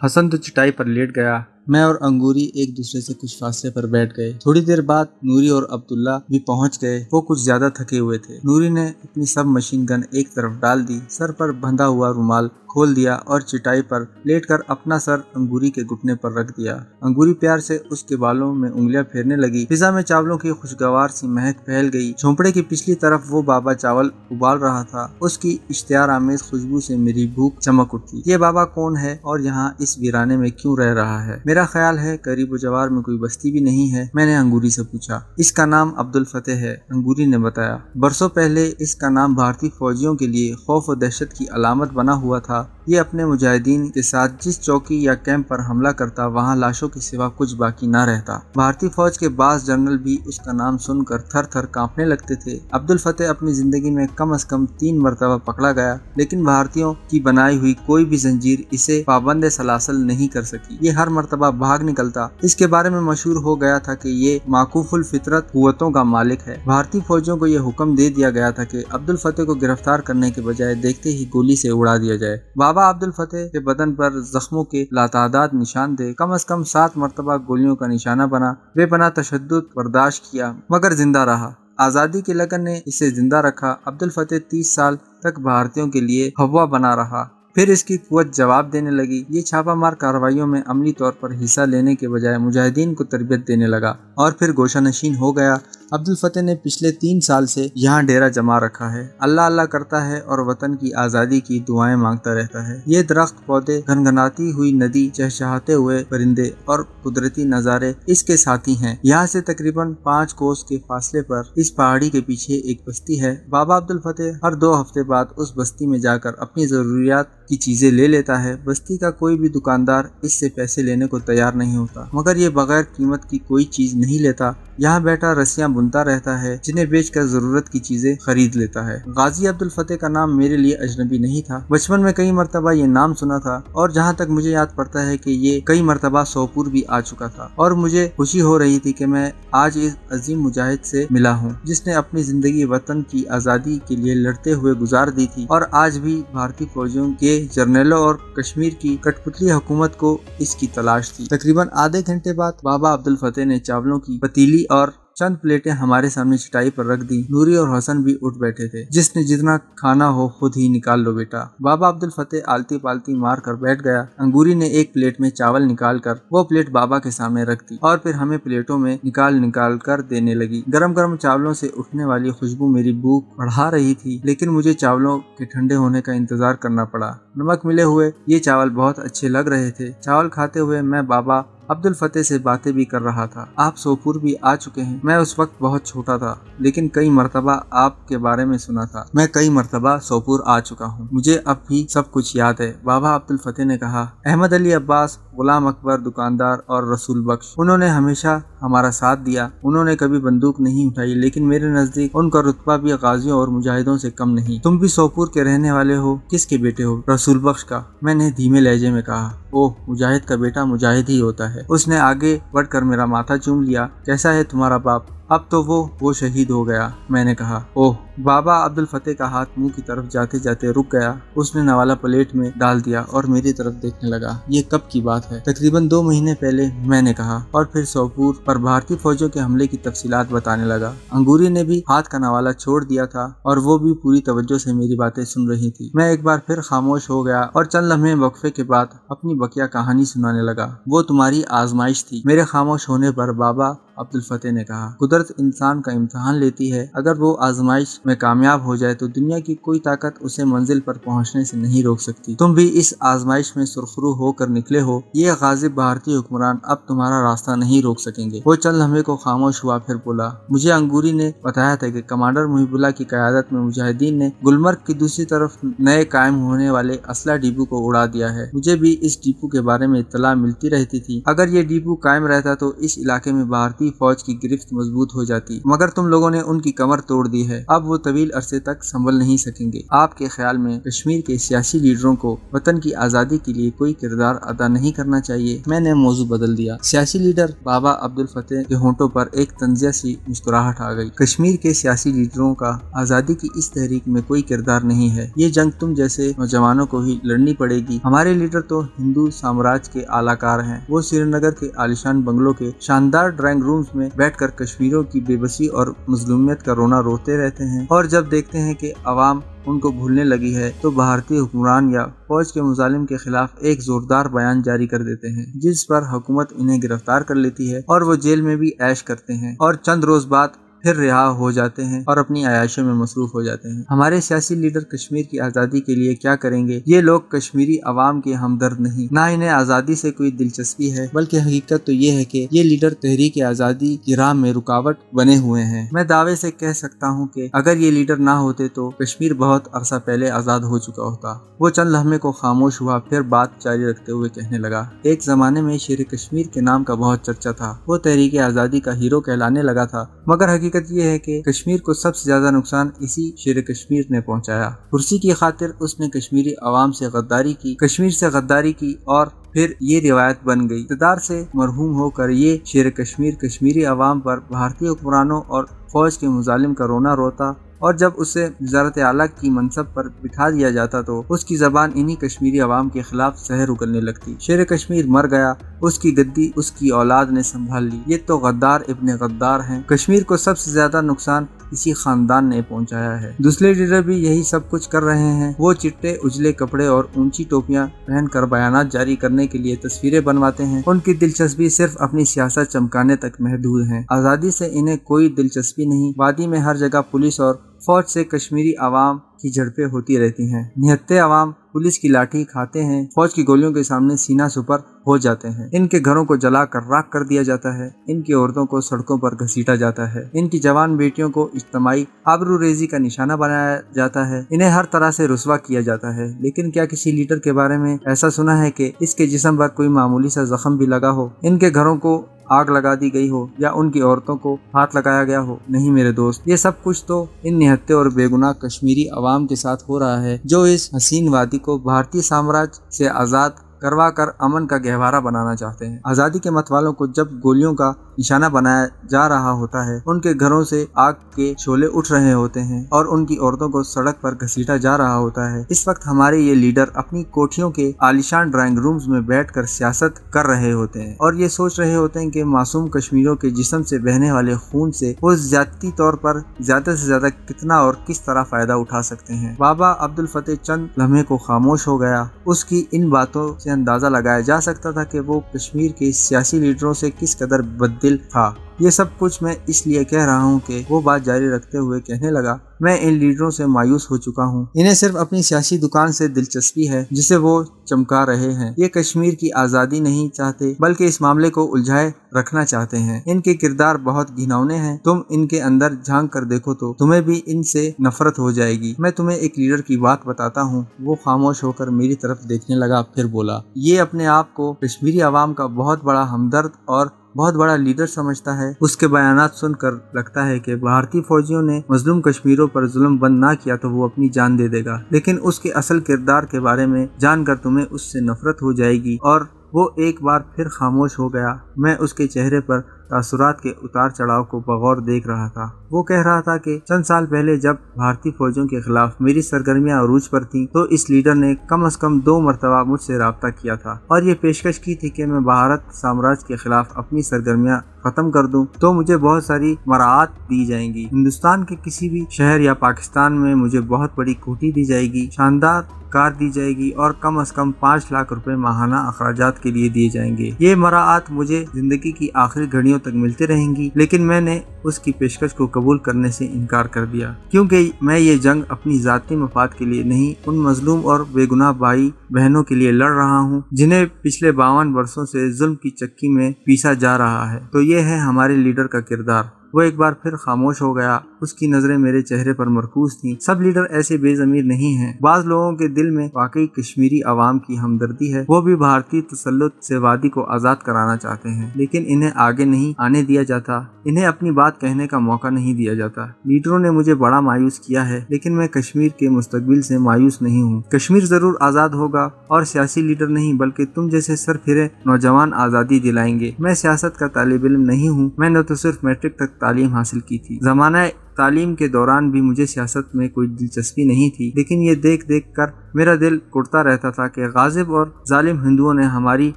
حسن تو چٹائی پر لیٹ گیا۔ میں اور انگوری ایک دوسرے سے کچھ فاصلے پر بیٹھ گئے۔ تھوڑی دیر بعد نوری اور عبداللہ بھی پہنچ گئے۔ وہ کچھ زیادہ تھکے ہوئے تھے۔ نوری نے اپنی سب مشین گن ایک طرف ڈال دی، سر پر بندھا ہوا رومال کھول دیا اور چٹائی پر لیٹ کر اپنا سر انگوری کے گھٹنے پر رکھ دیا۔ انگوری پیار سے اس کے بالوں میں انگلیاں پھیرنے لگی۔ فضا میں چاولوں کی خوشگوار سی مہک پھیل گئی۔ جھونپڑے کی پچھلی طرف وہ بابا چاول ابال رہا تھا۔ اس کی اشتہار آمیز خوشبو سے میری بھوک چمک اٹھی۔ یہ بابا کون ہے اور یہاں اس ویرانے میں کیوں رہ رہا ہے؟ میرا خیال ہے قریب و جوار میں کوئی بستی بھی نہیں ہے، میں نے انگوری سے پوچھا۔ اس کا نام عبدالفتح ہے، انگوری نے بتایا۔ برسوں پہلے اس کا نام بھارتی فوجیوں کے لیے خوف و دہشت کی علامت بنا ہوا تھا۔ یہ اپنے مجاہدین کے ساتھ جس چوکی یا کیمپ پر حملہ کرتا وہاں لاشوں کے سوا کچھ باقی نہ رہتا۔ بھارتی فوج کے بعض جنرل بھی اس کا نام سن کر تھر تھر کانپنے لگتے تھے۔ عبدالفتح اپنی زندگی میں کم از کم 3 مرتبہ پکڑا گیا، لیکن بھارتیوں کی بنائی ہوئی کوئی بھی زنجیر اسے پابند سلاسل نہیں کر سکی۔ یہ ہر مرتبہ بھاگ نکلتا۔ اس کے بارے میں مشہور ہو گیا تھا کہ یہ معکوف الفطرت قوتوں کا مالک ہے۔ بھارتی فوجیوں کو یہ حکم دے دیا گیا تھا کہ عبدالفتح کو گرفتار کرنے کے بجائے دیکھتے ہی گولی سے اڑا دیا جائے۔ بابا عبدالفتح کے بدن پر زخموں کے لاتعداد نشان تھے۔ کم از کم 7 مرتبہ گولیوں کا نشانہ بنا۔ بے پناہ تشدد برداشت کیا مگر زندہ رہا۔ آزادی کی لگن نے اسے زندہ رکھا۔ عبدالفتح 30 سال تک بھارتیوں کے لیے ہوا بنا رہا۔ پھر اس کی قوت جواب دینے لگی۔ یہ چھاپہ مار کارروائیوں میں عملی طور پر حصہ لینے کے بجائے مجاہدین کو تربیت دینے لگا اور پھر گوشہ نشین ہو گیا۔ عبدالفتح نے پچھلے 3 سال سے یہاں ڈیرا جما رکھا ہے۔ اللہ اللہ کرتا ہے اور وطن کی آزادی کی دعائیں مانگتا رہتا ہے۔ یہ درخت، پودے، گھنگھناتی ہوئی ندی، چہچہاتے ہوئے پرندے اور قدرتی نظارے اس کے ساتھی ہیں۔ یہاں سے تقریباً 5 کوس کے فاصلے پر اس پہاڑی کے پیچھے ایک بستی ہے۔ بابا عبدالفتح ہر 2 ہفتے بعد اس بستی میں جا کر اپنی ضروریات کی چیزیں لے لیتا ہے۔ بستی کا کوئی بھی دکاندار اس سے پیسے لینے کو تیار نہیں ہوتا، مگر یہ بغیر قیمت کی کوئی چیز نہیں لیتا۔ یہاں بیٹھا رسیاں بنتا رہتا ہے، جنہیں بیچ کر ضرورت کی چیزیں خرید لیتا ہے۔ غازی عبدالفتح کا نام میرے لیے اجنبی نہیں تھا۔ بچپن میں کئی مرتبہ یہ نام سنا تھا اور جہاں تک مجھے یاد پڑتا ہے کہ یہ کئی مرتبہ سوپور بھی آ چکا تھا، اور مجھے خوشی ہو رہی تھی کہ میں آج اس عظیم مجاہد سے ملا ہوں جس نے اپنی زندگی وطن کی آزادی کے لیے لڑتے ہوئے گزار دی تھی، اور آج بھی بھارتی فوجیوں کے جرنیلوں اور کشمیر کی کٹ پتلی حکومت کو اس کی تلاش تھی۔ تقریباً آدھے گھنٹے بعد بابا عبدالفتح نے چاولوں کی پتیلی اور چند پلیٹیں ہمارے سامنے چٹائی پر رکھ دی۔ نوری اور حسن بھی اٹھ بیٹھے تھے۔ جس نے جتنا کھانا ہو خود ہی نکال لو بیٹا۔ بابا عبدالفتح آلتی پالتی مار کر بیٹھ گیا۔ انگوری نے ایک پلیٹ میں چاول نکال کر وہ پلیٹ بابا کے سامنے رکھ دی اور پھر ہمیں پلیٹوں میں نکال کر دینے لگی۔ گرم گرم چاولوں سے اٹھنے والی خوشبو میری بھوک بڑھا رہی تھی، لیکن مجھے چاولوں کے ٹھنڈے ہونے کا انتظار کرنا پڑا۔ نمک ملے ہوئے یہ چاول بہت اچھے لگ رہے تھے۔ چاول کھاتے ہوئے میں بابا عبدالفتح سے باتیں بھی کر رہا تھا۔ آپ سوپور بھی آ چکے ہیں؟ میں اس وقت بہت چھوٹا تھا، لیکن کئی مرتبہ آپ کے بارے میں سنا تھا۔ میں کئی مرتبہ سوپور آ چکا ہوں، مجھے اب بھی سب کچھ یاد ہے، بابا عبدالفتح نے کہا۔ احمد علی عباس، غلام اکبر دکاندار اور رسول بخش، انہوں نے ہمیشہ ہمارا ساتھ دیا۔ انہوں نے کبھی بندوق نہیں اٹھائی، لیکن میرے نزدیک ان کا رتبہ بھی غازیوں اور مجاہدوں سے کم نہیں۔ تم بھی سوپور کے رہنے والے ہو؟ کس کے بیٹے ہو؟ رسول بخش کا، میں نے دھیمے لہجے میں کہا۔ اوہ، مجاہد کا بیٹا مجاہد ہی ہوتا ہے۔ اس نے آگے بڑھ کر میرا ماتھا چوم لیا۔ کیسا ہے تمہارا باپ؟ اب تو وہ شہید ہو گیا، میں نے کہا۔ اوہ، بابا عبدالفتح کا ہاتھ منہ کی طرف جاتے جاتے رک گیا۔ اس نے نوالا پلیٹ میں ڈال دیا اور میری طرف دیکھنے لگا۔ یہ کب کی بات ہے؟ تقریباً 2 مہینے پہلے، میں نے کہا، اور پھر سوپور پر بھارتی فوجوں کے حملے کی تفصیلات بتانے لگا۔ انگوری نے بھی ہاتھ کا نوالا چھوڑ دیا تھا اور وہ بھی پوری توجہ سے میری باتیں سن رہی تھی۔ میں ایک بار پھر خاموش ہو گیا اور چند لمحے وقفے کے بعد اپنی بقیہ کہانی سنانے لگا۔ وہ تمہاری آزمائش تھی۔ میرے خاموش ہونے پر بابا عبدالفتح نے کہا، قدرت انسان کا امتحان لیتی ہے، اگر وہ آزمائش میں کامیاب ہو جائے تو دنیا کی کوئی طاقت اسے منزل پر پہنچنے سے نہیں روک سکتی۔ تم بھی اس آزمائش میں سرخرو ہو کر نکلے ہو۔ یہ غاضب بھارتی حکمران اب تمہارا راستہ نہیں روک سکیں گے۔ وہ چند لمحے کو خاموش ہوا، پھر بولا، مجھے انگوری نے بتایا تھا کہ کمانڈر محب اللہ کی قیادت میں مجاہدین نے گلمرگ کی دوسری طرف نئے قائم ہونے والے اسلحہ ڈپو کو اڑا دیا ہے۔ مجھے بھی اس ڈپو کے بارے میں اطلاع ملتی رہتی تھی۔ اگر یہ ڈپو قائم رہتا تو اس علاقے میں بھارتی भारतीय फौज की गिरफ्त मजबूत हो जाती, मगर तुम लोगों ने उनकी कमर तोड़ दी है। अब वो तवील अरसे तक संभल नहीं सकेंगे। आपके ख्याल में कश्मीर के सियासी लीडरों को वतन की आज़ादी के लिए कोई किरदार अदा नहीं करना चाहिए? मैंने मौजू बदल दिया। सियासी लीडर बाबा अब्दुल फतेह के होंठों पर एक तंजिया सी मुस्कुराहट आ गई। कश्मीर के सियासी लीडरों का आज़ादी की इस तहरीक में कोई किरदार नहीं है। ये जंग तुम जैसे नौजवानों को ही लड़नी पड़ेगी। हमारे लीडर तो हिंदू साम्राज्य के आलाकार हैं। वो श्रीनगर के आलिशान बंगलों के शानदार ड्राइंग रूम्स में बैठकर कश्मीरियों की बेबसी और मजलूमियत का रोना रोते रहते हैं, और जब देखते हैं कि अवाम उनको भूलने लगी है तो भारतीय हुक्मरान या फौज के मुजालिम के खिलाफ एक जोरदार बयान जारी कर देते हैं, जिस पर हुकूमत इन्हें गिरफ्तार कर लेती है और वो जेल में भी ऐश करते हैं और चंद रोज बाद फिर रिहा हो जाते हैं और अपनी अयाशों में मसरूफ हो जाते हैं। हमारे सियासी लीडर कश्मीर की आज़ादी के लिए क्या करेंगे? ये लोग कश्मीरी अवाम के हमदर्द नहीं, ना इन्हें आज़ादी से कोई दिलचस्पी है, बल्कि हकीकत तो ये है कि ये लीडर तहरीक आज़ादी की राह में रुकावट बने हुए हैं। मैं दावे से कह सकता हूँ कि अगर ये लीडर ना होते तो कश्मीर बहुत अरसा पहले आज़ाद हो चुका होता। वो चंद लम्हे को खामोश हुआ, फिर बात जारी रखते हुए कहने लगा, एक जमाने में शेर कश्मीर के नाम का बहुत चर्चा था। वो तहरीक आज़ादी का हीरो कहलाने लगा था, मगर हकीकत ये है कि कश्मीर को सबसे ज्यादा नुकसान इसी शेर कश्मीर ने पहुंचाया। कुर्सी की खातिर उसने कश्मीरी अवाम से गद्दारी की, कश्मीर से गद्दारी की, और फिर ये रिवायत बन गई। इक़्तिदार से मरहूम होकर ये शेर कश्मीर कश्मीरी अवाम पर भारतीय हुक्मरानों और फौज के मुजालिम का रोना रोता, और जब उसे वज़ारत आला की मनसब पर बिठा दिया जाता तो उसकी ज़बान इन्हीं कश्मीरी अवाम के खिलाफ जहर उगलने लगती। शेर कश्मीर मर गया, उसकी गद्दी उसकी औलाद ने संभाल ली। ये तो गद्दार इब्ने गद्दार हैं। कश्मीर को सबसे ज्यादा नुकसान इसी खानदान ने पहुंचाया है। दूसरे लीडर भी यही सब कुछ कर रहे हैं। वो चिट्टे उजले कपड़े और ऊंची टोपियां पहनकर बयानात जारी करने के लिए तस्वीरें बनवाते हैं। उनकी दिलचस्पी सिर्फ अपनी सियासत चमकाने तक महदूद है। आज़ादी से इन्हें कोई दिलचस्पी नहीं। वादी में हर जगह पुलिस और फौज से कश्मीरी अवाम की झड़पें होती रहती हैं। निहत्ते अवाम पुलिस की लाठी खाते हैं, फौज की गोलियों के सामने सीना सुपर हो जाते हैं। इनके घरों को जलाकर राख कर दिया जाता है। इनकी औरतों को सड़कों पर घसीटा जाता है। इनकी जवान बेटियों को इज्तिमाई आबरूरेजी का निशाना बनाया जाता है। इन्हें हर तरह से रुस्वा किया जाता है। लेकिन क्या किसी लीडर के बारे में ऐसा सुना है कि इसके जिस्म पर कोई मामूली सा जख्म भी लगा हो, इनके घरों को आग लगा दी गई हो या उनकी औरतों को हाथ लगाया गया हो? नहीं मेरे दोस्त, ये सब कुछ तो इन निहत्ते और बेगुनाह कश्मीरी अवाम के साथ हो रहा है, जो इस हसीन वादी को भारतीय साम्राज्य से आज़ाद करवा कर अमन का गहवारा बनाना चाहते हैं। आज़ादी के मतवालों को जब गोलियों का निशाना बनाया जा रहा होता है, उनके घरों से आग के शोले उठ रहे होते हैं और उनकी औरतों को सड़क पर घसीटा जा रहा होता है, इस वक्त हमारे ये लीडर अपनी कोठियों के आलिशान ड्राइंग रूम्स में बैठकर सियासत कर रहे होते हैं और ये सोच रहे होते हैं कि मासूम कश्मीरियों के जिस्म से बहने वाले खून से वो ज्यादती तौर पर ज्यादा से ज्यादा कितना और किस तरह फायदा उठा सकते हैं। बाबा अब्दुल फतेह चंद लम्हे को खामोश हो गया। उसकी इन बातों से अंदाजा लगाया जा सकता था कि वो कश्मीर के सियासी लीडरों से किस कदर बददिल था। ये सब कुछ मैं इसलिए कह रहा हूँ कि वो बात जारी रखते हुए कहने लगा, मैं इन लीडरों से मायूस हो चुका हूँ। इन्हें सिर्फ अपनी सियासी दुकान से दिलचस्पी है जिसे वो चमका रहे हैं। ये कश्मीर की आज़ादी नहीं चाहते, बल्कि इस मामले को उलझाए रखना चाहते हैं। इनके किरदार बहुत घिनौने हैं। तुम इनके अंदर झांक कर देखो तो तुम्हें भी इनसे नफरत हो जाएगी। मैं तुम्हें एक लीडर की बात बताता हूँ। वो खामोश होकर मेरी तरफ देखने लगा, फिर बोला, ये अपने आप को कश्मीरी अवाम का बहुत बड़ा हमदर्द और बहुत बड़ा लीडर समझता है। उसके बयानात सुनकर लगता है कि भारतीय फौजियों ने मजलूम कश्मीरियों पर जुल्म बंद ना किया तो वो अपनी जान दे देगा। लेकिन उसके असल किरदार के बारे में जानकर तुम्हें उससे नफरत हो जाएगी। और वो एक बार फिर खामोश हो गया। मैं उसके चेहरे पर तासुरात के उतार चढ़ाव को बगौर देख रहा था। वो कह रहा था कि चंद साल पहले जब भारतीय फौजों के खिलाफ मेरी सरगर्मियां अरूज पर थीं, तो इस लीडर ने कम से कम 2 मरतबा मुझसे राब्ता किया था और ये पेशकश की थी कि मैं भारत साम्राज्य के खिलाफ अपनी सरगर्मियां खत्म कर दूं तो मुझे बहुत सारी मराआत दी जाएंगी। हिंदुस्तान के किसी भी शहर या पाकिस्तान में मुझे बहुत बड़ी कोठी दी जाएगी, शानदार कार दी जाएगी और कम से कम 5 लाख रुपए माहाना अखराजात के लिए दिए जाएंगे। ये मराआत मुझे जिंदगी की आखिरी घड़ियों तक मिलती रहेंगी। लेकिन मैंने उसकी पेशकश को कबूल करने से इनकार कर दिया, क्योंकि मैं ये जंग अपनी जाती मफाद के लिए नहीं, उन मजलूम और बेगुनाह भाई बहनों के लिए लड़ रहा हूँ जिन्हें पिछले 52 वर्षों से जुल्म की चक्की में पीसा जा रहा है। तो ये है हमारे लीडर का किरदार। वो एक बार फिर खामोश हो गया। उसकी नजरें मेरे चेहरे पर मरकूज थीं। सब लीडर ऐसे बेज़मीर नहीं हैं। बाज लोगों के दिल में वाकई कश्मीरी अवाम की हमदर्दी है। वो भी भारतीय तसल्लुत से वादी को आजाद कराना चाहते हैं, लेकिन इन्हें आगे नहीं आने दिया जाता। इन्हें अपनी बात कहने का मौका नहीं दिया जाता। लीडरों ने मुझे बड़ा मायूस किया है, लेकिन मैं कश्मीर के मुस्तकबिल से मायूस नहीं हूँ। कश्मीर जरूर आजाद होगा और सियासी लीडर नहीं बल्कि तुम जैसे सर फिरे नौजवान आजादी दिलाएंगे। मैं सियासत का तालिब इल्म नहीं हूँ। मैंने तो सिर्फ मैट्रिक तक तालीम हासिल की थी। जमाना तालीम के दौरान भी मुझे सियासत में कोई दिलचस्पी नहीं थी, लेकिन ये देख देख कर मेरा दिल कुड़ता रहता था कि गाजिब और जालिम हिंदुओं ने हमारी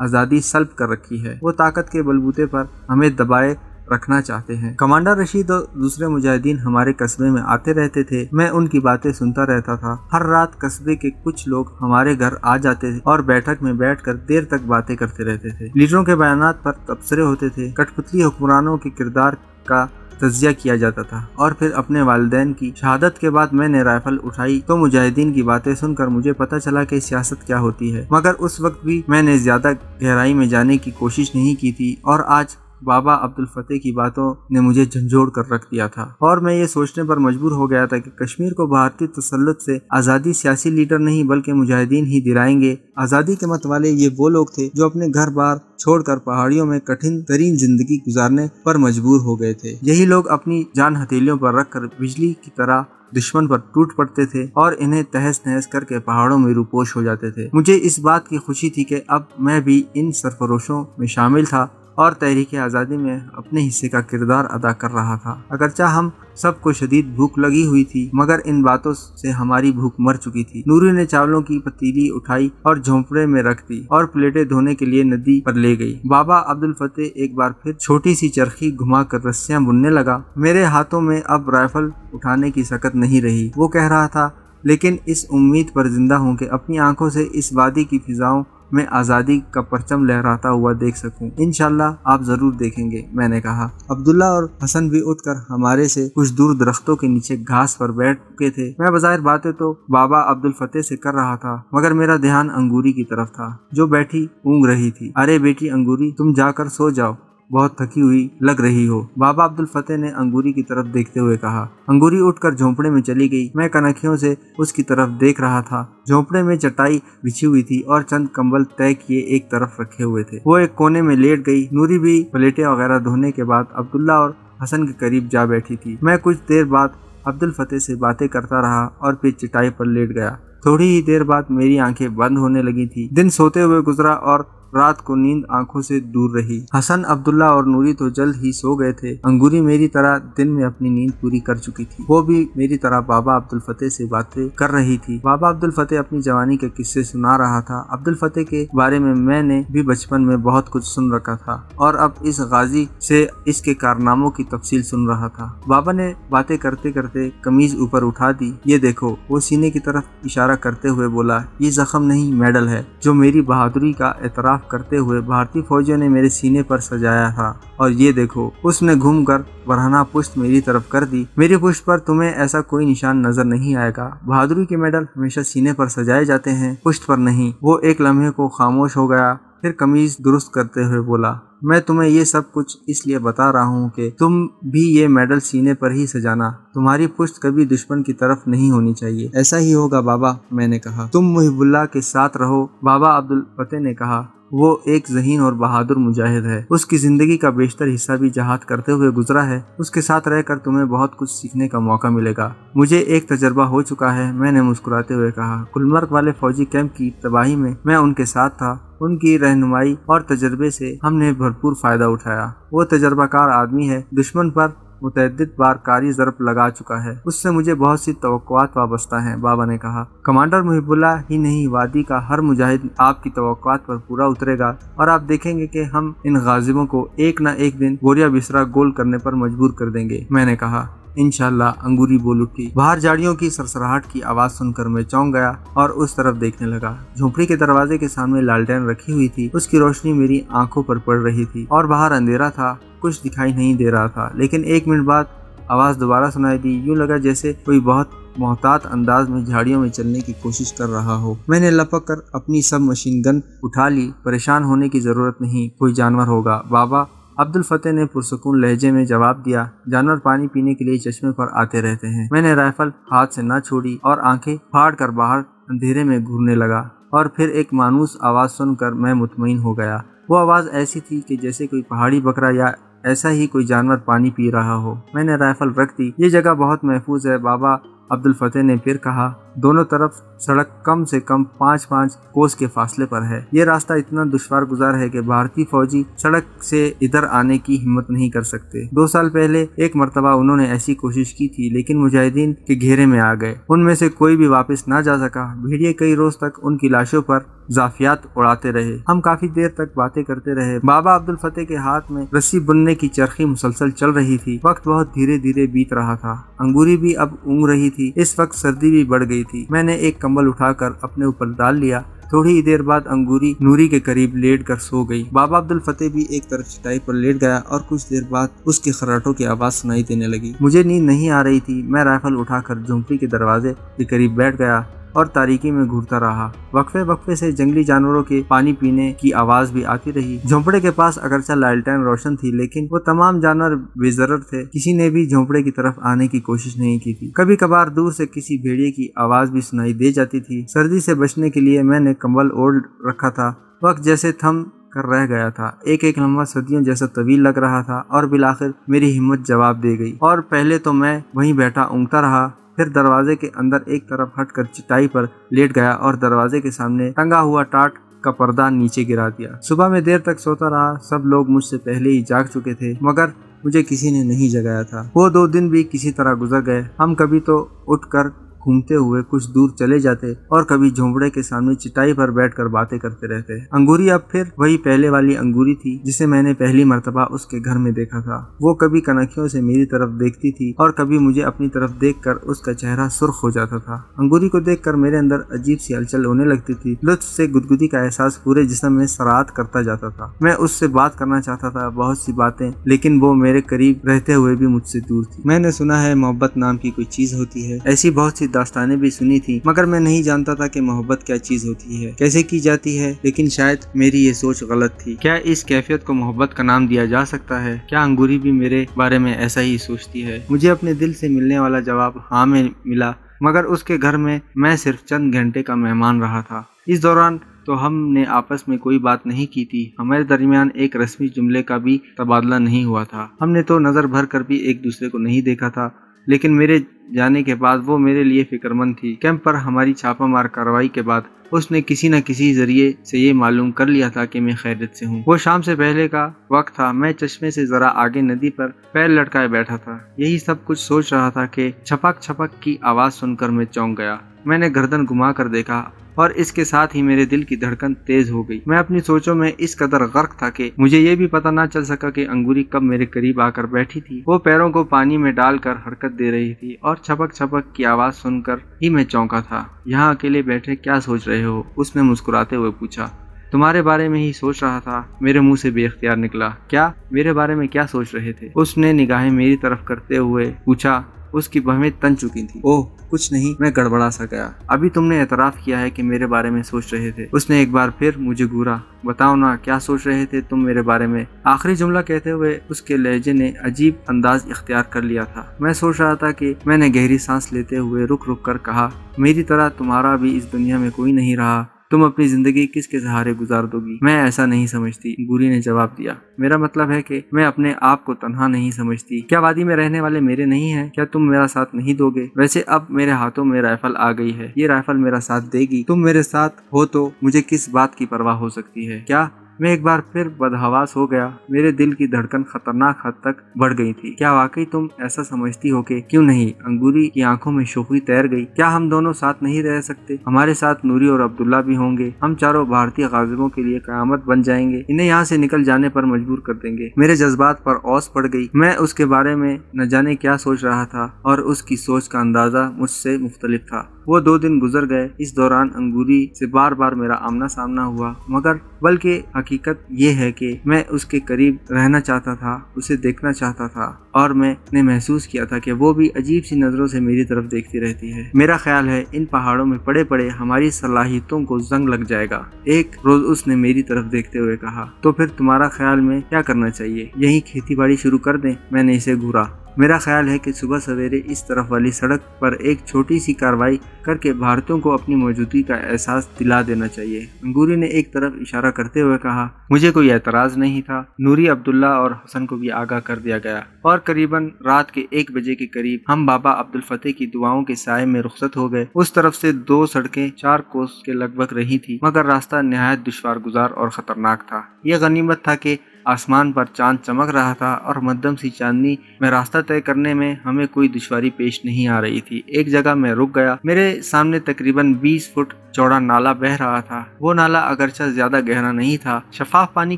आज़ादी सल्ब कर रखी है। वो ताकत के बलबूते पर हमें दबाए रखना चाहते हैं। कमांडर रशीद और दूसरे मुजाहिदीन हमारे कस्बे में आते रहते थे। मैं उनकी बातें सुनता रहता था। हर रात कस्बे के कुछ लोग हमारे घर आ जाते थे और बैठक में बैठकर देर तक बातें करते रहते थे। लीडरों के बयानात पर तबसरे होते थे। कठपुतली हुक्मरानों के किरदार का तज़किया किया जाता था। और फिर अपने वालिदैन की शहादत के बाद मैंने राइफल उठाई तो मुजाहिदीन की बातें सुनकर मुझे पता चला कि सियासत क्या होती है, मगर उस वक्त भी मैंने ज्यादा गहराई में जाने की कोशिश नहीं की थी। और आज बाबा अब्दुल फतेह की बातों ने मुझे झंझोड़ कर रख दिया था और मैं ये सोचने पर मजबूर हो गया था कि कश्मीर को भारतीय तसल्लुत से आज़ादी सियासी लीडर नहीं बल्कि मुजाहिदीन ही दिलाएंगे। आज़ादी के मत वाले ये वो लोग थे जो अपने घर बार छोड़कर पहाड़ियों में कठिन तरीन जिंदगी गुजारने पर मजबूर हो गए थे। यही लोग अपनी जान हथेलियों पर रखकर बिजली की तरह दुश्मन पर टूट पड़ते थे और इन्हें तहस नहस करके पहाड़ों में रूपोश हो जाते थे। मुझे इस बात की खुशी थी कि अब मैं भी इन सरफरोशों में शामिल था और तहरीक आज़ादी में अपने हिस्से का किरदार अदा कर रहा था। अगरचा हम सबको शदीद भूख लगी हुई थी, मगर इन बातों से हमारी भूख मर चुकी थी। नूरी ने चावलों की पतीली उठाई और झोंपड़े में रख दी और प्लेटें धोने के लिए नदी पर ले गई। बाबा अब्दुल फतेह एक बार फिर छोटी सी चरखी घुमाकर रस्सियां बुनने लगा। मेरे हाथों में अब राइफल उठाने की सकत नहीं रही। वो कह रहा था, लेकिन इस उम्मीद पर जिंदा हूँ कि अपनी आंखों से इस वादी की फिजाओं मैं आज़ादी का परचम लहराता हुआ देख सकूं। इंशाल्लाह आप जरूर देखेंगे, मैंने कहा। अब्दुल्ला और हसन भी उठकर हमारे से कुछ दूर दरख्तों के नीचे घास पर बैठ चुके थे। मैं बज़ाहिर बातें तो बाबा अब्दुल फतेह से कर रहा था, मगर मेरा ध्यान अंगूरी की तरफ था जो बैठी ऊँग रही थी। अरे बेटी अंगूरी, तुम जाकर सो जाओ, बहुत थकी हुई लग रही हो, बाबा अब्दुल फतेह ने अंगूरी की तरफ देखते हुए कहा। अंगूरी उठकर झोंपड़े में चली गई। मैं कनखियों से उसकी तरफ देख रहा था। झोंपड़े में चटाई बिछी हुई थी और चंद कंबल तय किए एक तरफ रखे हुए थे। वो एक कोने में लेट गई। नूरी भी प्लेटें वगैरह धोने के बाद अब्दुल्ला और हसन के करीब जा बैठी थी। मैं कुछ देर बाद अब्दुल फतेह से बातें करता रहा और फिर चटाई पर लेट गया। थोड़ी ही देर बाद मेरी आंखें बंद होने लगी थी। दिन सोते हुए गुजरा और रात को नींद आंखों से दूर रही। हसन, अब्दुल्ला और नूरी तो जल्द ही सो गए थे। अंगूरी मेरी तरह दिन में अपनी नींद पूरी कर चुकी थी। वो भी मेरी तरह बाबा अब्दुल फतेह से बातें कर रही थी। बाबा अब्दुल फतेह अपनी जवानी के किस्से सुना रहा था। अब्दुल फतेह के बारे में मैंने भी बचपन में बहुत कुछ सुन रखा था और अब इस गाजी से इसके कारनामों की तफसील सुन रहा था। बाबा ने बातें करते करते कमीज ऊपर उठा दी। ये देखो, वो सीने की तरफ इशारा करते हुए बोला, ये जख्म नहीं, मेडल है जो मेरी बहादुरी का एतराफ करते हुए भारतीय फौजियों ने मेरे सीने पर सजाया था। और ये देखो, उसने घूमकर बरहना पुष्ट मेरी तरफ कर दी। मेरी पुष्ट पर तुम्हें ऐसा कोई निशान नजर नहीं आएगा। बहादुरी के मेडल हमेशा सीने पर सजाए जाते हैं, पुष्ट पर नहीं। वो एक लम्हे को खामोश हो गया, फिर कमीज दुरुस्त करते हुए बोला, मैं तुम्हें ये सब कुछ इसलिए बता रहा हूँ कि तुम भी ये मेडल सीने पर ही सजाना। तुम्हारी पुष्ट कभी दुश्मन की तरफ नहीं होनी चाहिए। ऐसा ही होगा बाबा, मैंने कहा। तुम मुहिबुल्लाह के साथ रहो, बाबा अब्दुल फतेह ने कहा। वो एक ज़हीन और बहादुर मुजाहिद है। उसकी जिंदगी का बेशतर हिस्सा भी जहाद करते हुए गुजरा है। उसके साथ रहकर तुम्हें बहुत कुछ सीखने का मौका मिलेगा। मुझे एक तजर्बा हो चुका है, मैंने मुस्कुराते हुए कहा। गुलमर्ग वाले फौजी कैंप की तबाही में मैं उनके साथ था। उनकी रहनुमाई और तजर्बे से हमने भरपूर फायदा उठाया। वो तजर्बाकार आदमी है, दुश्मन पर मुतअद्दिद बार कारी ज़रब लगा चुका है। उससे मुझे बहुत सी तवक्कुआत वाबस्ता हैं, बाबा ने कहा। कमांडर मुहिबुल्लाह ही नहीं, वादी का हर मुजाहिद आपकी तवक्कुआत पर पूरा उतरेगा और आप देखेंगे कि हम इन गाजिबों को एक न एक दिन बोरिया बिसरा गोल करने पर मजबूर कर देंगे, मैंने कहा। इंशाल्लाह, अंगूरी बोल उठी। बाहर झाड़ियों की सरसराहट की आवाज सुनकर मैं चौंक गया और उस तरफ देखने लगा। झोंपड़ी के दरवाजे के सामने लालटेन रखी हुई थी। उसकी रोशनी मेरी आंखों पर पड़ रही थी और बाहर अंधेरा था, कुछ दिखाई नहीं दे रहा था। लेकिन एक मिनट बाद आवाज दोबारा सुनाई दी। यूं लगा जैसे कोई बहुत मोहतात अंदाज में झाड़ियों में चलने की कोशिश कर रहा हो। मैंने लपक कर अपनी सब मशीन गन उठा ली। परेशान होने की जरूरत नहीं, कोई जानवर होगा। बाबा अब्दुल फतेह ने पुरसुकून लहजे में जवाब दिया, जानवर पानी पीने के लिए चश्मे पर आते रहते हैं। मैंने राइफल हाथ से ना छोड़ी और आंखें फाड़ कर बाहर अंधेरे में घूरने लगा और फिर एक मानूस आवाज सुनकर मैं मुतमईन हो गया। वो आवाज ऐसी थी कि जैसे कोई पहाड़ी बकरा या ऐसा ही कोई जानवर पानी पी रहा हो। मैंने राइफल रख दी। ये जगह बहुत महफूज है, बाबा अब्दुल फतेह ने फिर कहा। दोनों तरफ सड़क कम से कम 5-5 कोस के फासले पर है। ये रास्ता इतना दुश्वार गुजार है कि भारतीय फौजी सड़क से इधर आने की हिम्मत नहीं कर सकते। 2 साल पहले एक मर्तबा उन्होंने ऐसी कोशिश की थी, लेकिन मुजाहिदीन के घेरे में आ गए। उनमें से कोई भी वापस ना जा सका। भेड़िए कई रोज तक उनकी लाशों पर जाफियात उड़ाते रहे। हम काफी देर तक बातें करते रहे। बाबा अब्दुल फतेह के हाथ में रस्सी बुनने की चरखी मुसलसल चल रही थी। वक्त बहुत धीरे धीरे बीत रहा था। अंगूरी भी अब ऊँग रही थी। इस वक्त सर्दी भी बढ़ गई थी। मैंने एक कंबल उठाकर अपने ऊपर डाल लिया। थोड़ी ही देर बाद अंगूरी नूरी के करीब लेट कर सो गई। बाबा अब्दुल फतेह भी एक तरफ चटाई पर लेट गया और कुछ देर बाद उसके खर्राटों की आवाज सुनाई देने लगी। मुझे नींद नहीं आ रही थी। मैं राइफल उठाकर झोंपड़ी के दरवाजे के करीब बैठ गया और तारीकी में घूरता रहा। वक्फे वक्फे से जंगली जानवरों के पानी पीने की आवाज भी आती रही। झोंपड़े के पास अगरचा लालटेन रोशन थी, लेकिन वो तमाम जानवर बेजरर थे। किसी ने भी झोंपड़े की तरफ आने की कोशिश नहीं की थी। कभी कभार दूर से किसी भेड़िए की आवाज भी सुनाई दे जाती थी। सर्दी से बचने के लिए मैंने कंबल ओढ़ रखा था। वक्त जैसे थम कर रह गया था। एक एक लम्हा सदियों जैसा तवील लग रहा था और बिलाखिर मेरी हिम्मत जवाब दे गई। और पहले तो मैं वहीं बैठा ऊँगता रहा, फिर दरवाजे के अंदर एक तरफ हटकर चटाई पर लेट गया और दरवाजे के सामने टंगा हुआ टाट का पर्दा नीचे गिरा दिया। सुबह में देर तक सोता रहा। सब लोग मुझसे पहले ही जाग चुके थे, मगर मुझे किसी ने नहीं जगाया था। वो 2 दिन भी किसी तरह गुजर गए। हम कभी तो उठकर घूमते हुए कुछ दूर चले जाते और कभी झोंपड़े के सामने चटाई पर बैठकर बातें करते रहते। अंगूरी अब फिर वही पहले वाली अंगूरी थी जिसे मैंने पहली मर्तबा उसके घर में देखा था। वो कभी कनखियों से मेरी तरफ देखती थी और कभी मुझे अपनी तरफ देखकर उसका चेहरा सुर्ख हो जाता था। अंगूरी को देखकर मेरे अंदर अजीब सी हलचल होने लगती थी। लुत्फ से गुदगुदी का एहसास पूरे जिस्म में सराहत करता जाता था। मैं उससे बात करना चाहता था, बहुत सी बातें, लेकिन वो मेरे करीब रहते हुए भी मुझसे दूर थी। मैंने सुना है मोहब्बत नाम की कोई चीज होती है। ऐसी बहुत सी दास्तानें भी सुनी थी, मगर मैं नहीं जानता था कि मोहब्बत क्या चीज होती है, कैसे की जाती है। लेकिन शायद मेरी ये सोच गलत थी। क्या इस कैफियत को मोहब्बत का नाम दिया जा सकता है? क्या अंगूरी भी मेरे बारे में ऐसा ही सोचती है? मुझे अपने दिल से मिलने वाला जवाब हाँ में मिला, मगर उसके घर में मैं सिर्फ चंद घंटे का मेहमान रहा था। इस दौरान तो हमने आपस में कोई बात नहीं की थी। हमारे दरमियान एक रस्मी जुमले का भी तबादला नहीं हुआ था। हमने तो नजर भर कर भी एक दूसरे को नहीं देखा था, लेकिन मेरे जाने के बाद वो मेरे लिए फिक्रमंद थी। कैंप पर हमारी छापामार कार्रवाई के बाद उसने किसी न किसी जरिए से ये मालूम कर लिया था कि मैं खैरियत से हूँ। वो शाम से पहले का वक्त था। मैं चश्मे से जरा आगे नदी पर पैर लटकाए बैठा था। यही सब कुछ सोच रहा था कि छपक छपक की आवाज सुनकर मैं चौंक गया। मैंने गर्दन घुमा कर देखा और इसके साथ ही मेरे दिल की धड़कन तेज हो गई। मैं अपनी सोचों में इस कदर गर्क था कि मुझे ये भी पता ना चल सका कि अंगूरी कब मेरे करीब आकर बैठी थी। वो पैरों को पानी में डालकर हरकत दे रही थी और छपक छपक की आवाज सुनकर ही मैं चौंका था। यहाँ अकेले बैठे क्या सोच रहे हो? उसने मुस्कुराते हुए पूछा। तुम्हारे बारे में ही सोच रहा था, मेरे मुंह से बेख्तियार निकला। क्या? मेरे बारे में क्या सोच रहे थे? उसने निगाहें मेरी तरफ करते हुए पूछा। उसकी बहमें तन चुकी थी। ओह कुछ नहीं, मैं गड़बड़ा सा गया। अभी तुमने एतराफ किया है कि मेरे बारे में सोच रहे थे। उसने एक बार फिर मुझे घूरा। बताओ ना, क्या सोच रहे थे तुम मेरे बारे में? आखिरी जुमला कहते हुए उसके लहजे ने अजीब अंदाज इख्तियार कर लिया था। मैं सोच रहा था कि मैंने गहरी सांस लेते हुए रुक रुक कर कहा, मेरी तरह तुम्हारा भी इस दुनिया में कोई नहीं रहा। तुम अपनी जिंदगी किसके सहारे गुजार दोगी? मैं ऐसा नहीं समझती, अंगूरी ने जवाब दिया। मेरा मतलब है कि मैं अपने आप को तन्हा नहीं समझती। क्या वादी में रहने वाले मेरे नहीं हैं? क्या तुम मेरा साथ नहीं दोगे? वैसे अब मेरे हाथों में राइफल आ गई है। ये राइफल मेरा साथ देगी। तुम मेरे साथ हो तो मुझे किस बात की परवाह हो सकती है? क्या? मैं एक बार फिर बदहवास हो गया। मेरे दिल की धड़कन खतरनाक हद तक बढ़ गई थी। क्या वाकई तुम ऐसा समझती हो कि? क्यों नहीं? अंगूरी की आंखों में शोखी तैर गई। क्या हम दोनों साथ नहीं रह सकते? हमारे साथ नूरी और अब्दुल्ला भी होंगे। हम चारों भारतीय गाजिबों के लिए कयामत बन जाएंगे। इन्हें यहाँ से निकल जाने पर मजबूर कर देंगे। मेरे जज्बात पर औस पड़ गई। मैं उसके बारे में न जाने क्या सोच रहा था और उसकी सोच का अंदाजा मुझसे मुख्तलिफ था। वो 2 दिन गुजर गए। इस दौरान अंगूरी से बार बार मेरा आमना सामना हुआ, मगर बल्कि حقیقت یہ ہے کہ میں اس کے قریب رہنا چاہتا تھا، اسے دیکھنا چاہتا تھا، اور میں نے محسوس کیا تھا کہ وہ بھی عجیب سی نظروں سے میری طرف دیکھتی رہتی ہے۔ میرا خیال ہے ان پہاڑوں میں پڑے پڑے ہماری صلاحیتوں کو زنگ لگ جائے گا، ایک روز اس نے میری طرف دیکھتے ہوئے کہا۔ تو پھر تمہارا خیال میں کیا کرنا چاہیے؟ یہی کھیتی باڑی شروع کر دیں؟ میں نے اسے گھورا۔ میرا خیال ہے کہ صبح سویرے اس طرف والی سڑک پر ایک چھوٹی سی کارروائی کر کے بھارتیوں کو اپنی موجودگی کا احساس دلا دینا چاہیے۔ انگوری نے ایک طرف اشارہ کرتے ہوئے کہا۔ مجھے کوئی اعتراض نہیں تھا۔ نوری، عبداللہ اور حسن کو بھی آگاہ کر دیا گیا، اور قریباً رات کے 1 بجے کے قریب ہم بابا عبدالفتح کی دعاؤں کے سائے میں رخصت ہو گئے۔ اس طرف سے 2 سڑکیں 4 کوس کے لگ بھگ رہی تھی، مگر راستہ نہایت دشوار گزار اور خطرناک تھا۔ یہ غنیمت تھا کہ آسمان پر چاند چمک رہا تھا اور مدھم سی چاندنی میں راستہ طے کرنے میں ہمیں کوئی دشواری پیش نہیں آ رہی تھی۔ ایک جگہ میں رک گیا۔ میرے سامنے تقریباً 20 فٹ چوڑا نالا بہہ رہا تھا۔ وہ نالا اگرچہ زیادہ گہرا نہیں تھا، شفاف پانی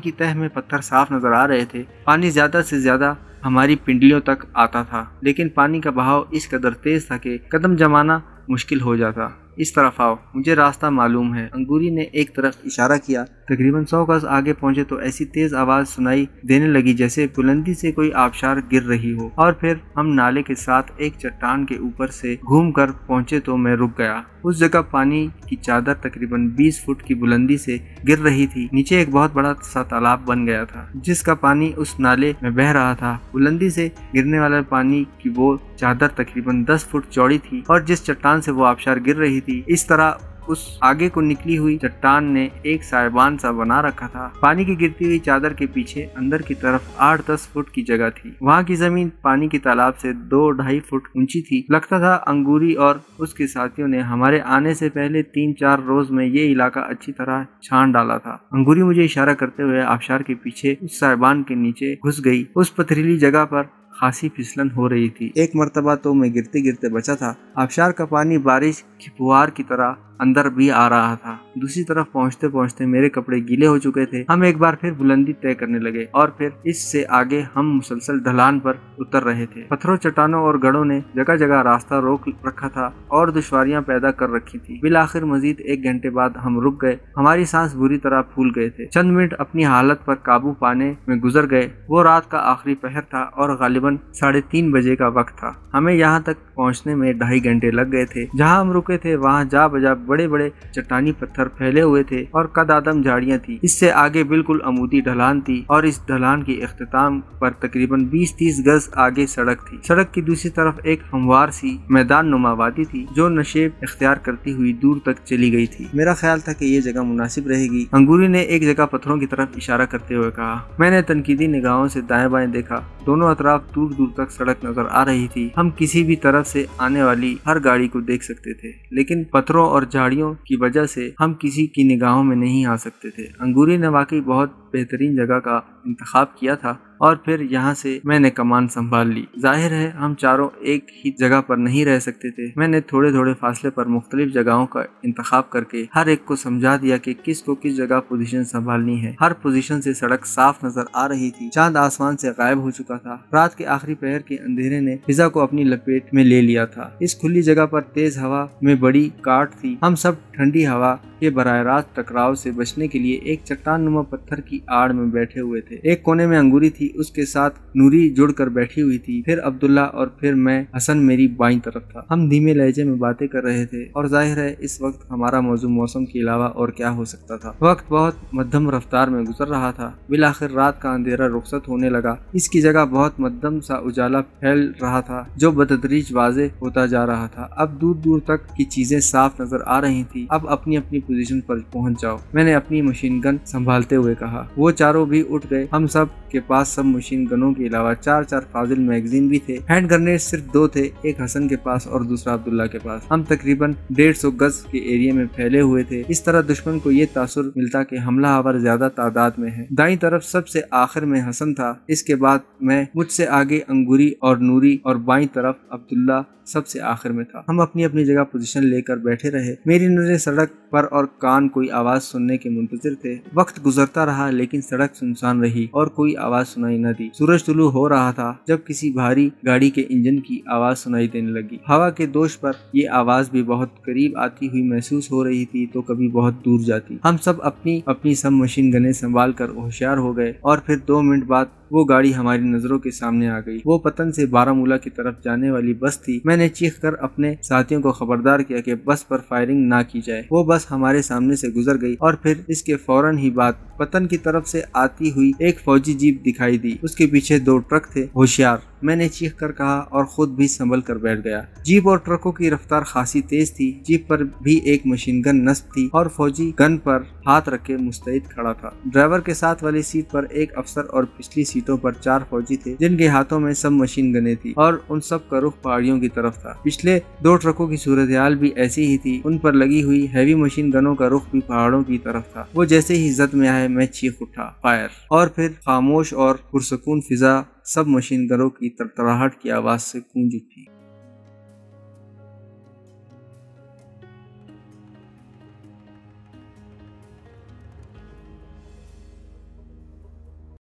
کی تہہ میں پتھر صاف نظر آ رہے تھے۔ پانی زیادہ سے زیادہ ہماری پنڈلیوں تک آتا تھا، لیکن پانی کا بہاؤ اس قدر تیز تھا کہ قدم جمانا مشکل ہو جاتا۔ اس طرف آؤ، مجھے راستہ معلوم ہے۔ انگوری نے ایک طرف اشارہ کیا۔ تقریباً 100 گز آگے پہنچے تو ایسی تیز آواز سنائی دینے لگی جیسے بلندی سے کوئی آبشار گر رہی ہو، اور پھر ہم نالے کے ساتھ ایک چٹان کے اوپر سے گھوم کر پہنچے تو میں رک گیا۔ اس جگہ پانی کی چادر تقریباً 20 فٹ کی بلندی سے گر رہی تھی۔ نیچے ایک بہت بڑا سا تالاب بن گیا تھا جس کا پانی اس نالے میں بہہ رہا تھا۔ بلندی سے گرنے والے پانی کی وہ چادر تقریباً 10 فٹ چوڑی تھی، اور جس چٹان سے وہ آبشار گر رہی تھی، اس طرح اس آگے کو نکلی ہوئی چٹان نے ایک سائبان سا بنا رکھا تھا۔ پانی کی گرتی ہوئی چادر کے پیچھے اندر کی طرف 8-10 فٹ کی جگہ تھی۔ وہاں کی زمین پانی کی تالاب سے 2-2.5 فٹ اونچی تھی۔ لگتا تھا انگوری اور اس کے ساتھیوں نے ہمارے آنے سے پہلے 3-4 روز میں یہ علاقہ اچھی طرح چھان ڈالا تھا۔ انگوری مجھے اشارہ کرتے ہوئے آبشار کے پیچھے اس سائبان کے نیچے گھس گئی۔ اس پتھریلی جگہ پر خاصی پھسلن ہو رہی تھی۔ ایک مرتبہ تو میں گرتے گرتے بچا تھا۔ آبشار کا پانی بارش کی فوار کی طرح اندر بھی آ رہا تھا۔ دوسری طرف پہنچتے پہنچتے میرے کپڑے گیلے ہو چکے تھے۔ ہم ایک بار پھر بلندی طے کرنے لگے، اور پھر اس سے آگے ہم مسلسل ڈھلان پر اتر رہے تھے۔ پتھروں، چٹانوں اور گڑھوں نے جگہ جگہ راستہ روک رکھا تھا اور دشواریاں پیدا کر رکھی تھی۔ بالآخر مزید 1 گھنٹے بعد ہم رک گئے۔ ہماری سانس بری طرح پھول گئے تھے۔ چند منٹ اپنی حالت پر قابو پانے میں گزر گئے۔ وہ رات کا آخری پہر تھا اور غالباً 3:30 بجے کا وقت تھا۔ ہمیں یہاں تک پہنچنے میں 2.5 گھنٹے لگ گئے تھے۔ جہاں ہم رکے تھے وہاں جا بجا بڑے بڑے چٹانی پتھر پھیلے ہوئے تھے اور قد آدم جھاڑیاں تھی۔ اس سے آگے بالکل عمودی ڈھلان تھی، اور اس ڈھلان کی اختتام پر تقریباً 20-30 گز آگے سڑک تھی۔ سڑک کی دوسری طرف ایک ہموار سی میدان نما وادی تھی جو نشیب اختیار کرتی ہوئی دور تک چلی گئی تھی۔ میرا خیال تھا کہ یہ جگہ مناسب رہے گی۔ انگوری نے ایک جگہ پتھروں کی طرف اشارہ کرتے ہوئے کہا۔ میں نے تنقیدی نگاہوں سے دائیں بائیں دیکھا۔ دونوں اطراف دور دور تک سڑک نظر آ رہی تھی۔ ہم کسی بھی طرف سے آنے والی ہر گاڑی کو دیکھ سکتے تھے، لیکن پتھروں اور جھاڑیوں کی وجہ سے ہم کسی کی نگاہوں میں نہیں آ سکتے تھے۔ انگوری نے واقعی بہت بہترین جگہ کا انتخاب کیا تھا، اور پھر یہاں سے میں نے کمان سنبھال لی۔ ظاہر ہے ہم چاروں ایک ہی جگہ پر نہیں رہ سکتے تھے۔ میں نے تھوڑے تھوڑے فاصلے پر مختلف جگہوں کا انتخاب کر کے ہر ایک کو سمجھا دیا کہ کس کو کس جگہ پوزیشن سنبھالنی ہے۔ ہر پوزیشن سے سڑک صاف نظر آ رہی تھی۔ چاند آسمان سے غائب ہو چکا تھا۔ رات کے آخری پہر کے اندھیرے نے فضا کو اپنی لپیٹ میں لے لیا تھا۔ اس کھلی جگہ پر تیز ہوا میں بڑی کاٹ تھی۔ ہم سب ٹھنڈی ہوا کے براہ راست ٹکراؤ سے بچنے کے لیے ایک چٹان نما پتھر کی آڑ میں بیٹھے ہوئے تھے۔ ایک کونے میں انگوری تھی، اس کے ساتھ نوری جڑ کر بیٹھی ہوئی تھی، پھر عبداللہ، اور پھر میں۔ حسن میری بائیں طرف تھا۔ ہم دھیمے لہجے میں باتیں کر رہے تھے، اور ظاہر ہے اس وقت ہمارا موضوع موسم کے علاوہ اور کیا ہو سکتا تھا۔ وقت بہت مدھم رفتار میں گزر رہا تھا۔ بالآخر رات کا اندھیرا رخصت ہونے لگا۔ اس کی جگہ بہت مدھم سا اجالا پھیل رہا تھا جو بتدریج واضح ہوتا جا رہا تھا۔ اب دور دور تک کی چیزیں صاف نظر آ رہی تھی۔ اب اپنی اپنی پوزیشن پر پہنچ جاؤ، میں نے اپنی مشین گن سنبھالتے ہوئے کہا۔ وہ چاروں بھی اٹھ گئے۔ ہم سب کے پاس سب مشین گنوں کے علاوہ 4 فاضل میگزین بھی تھے۔ ہینڈ گرنیڈ صرف 2 تھے، ایک حسن کے پاس اور دوسرا عبداللہ کے پاس۔ ہم تقریباً 150 گز کے ایریا میں پھیلے ہوئے تھے۔ اس طرح دشمن کو یہ تاثر ملتا کہ حملہ آور زیادہ تعداد میں ہے۔ دائیں طرف سب سے آخر میں حسن تھا، اس کے بعد میں، مجھ سے آگے انگوری اور نوری، اور بائیں طرف عبداللہ سب سے آخر میں تھا۔ ہم اپنی اپنی جگہ پوزیشن لے کر بیٹھے رہے۔ میری نظریں سڑک پر اور کان کوئی آواز سننے کے منتظر تھے۔ وقت گزرتا رہا لیکن سڑک سنسان رہی اور کوئی आवाज सुनाई न दी। सूरज तुलू हो रहा था जब किसी भारी गाड़ी के इंजन की आवाज सुनाई देने लगी। हवा के दोष पर ये आवाज भी बहुत करीब आती हुई महसूस हो रही थी तो कभी बहुत दूर जाती। हम सब अपनी अपनी सब मशीन गनें संभाल कर होशियार हो गए और फिर 2 मिनट बाद वो गाड़ी हमारी नजरों के सामने आ गई। वो पतन से बारामूला की तरफ जाने वाली बस थी। मैंने चीख कर अपने साथियों को खबरदार किया कि बस पर फायरिंग ना की जाए। वो बस हमारे सामने से गुजर गई और फिर इसके फौरन ही बाद पतन की तरफ से आती हुई एक फौजी जीप दिखाई दी। उसके पीछे 2 ट्रक थे। होशियार, मैंने चीख कर कहा और खुद भी संभल कर बैठ गया। जीप और ट्रकों की रफ्तार खासी तेज थी। जीप पर भी एक मशीन गन नस्ब थी और फौजी गन पर हाथ रखे मुस्तैद खड़ा था। ड्राइवर के साथ वाली सीट पर एक अफसर और पिछली सीटों पर 4 फौजी थे जिनके हाथों में सब मशीन गनें थी और उन सब का रुख पहाड़ियों की तरफ था। पिछले 2 ट्रकों की सूरत-ए-हाल भी ऐसी ही थी। उन पर लगी हुई हैवी मशीन गनों का रुख भी पहाड़ों की तरफ था। वो जैसे ही जद में आए मैं चीख उठा, फायर, और फिर खामोश और पुरसकून फिजा सब मशीन गनों की तरतराहट की आवाज से गूंज उठी।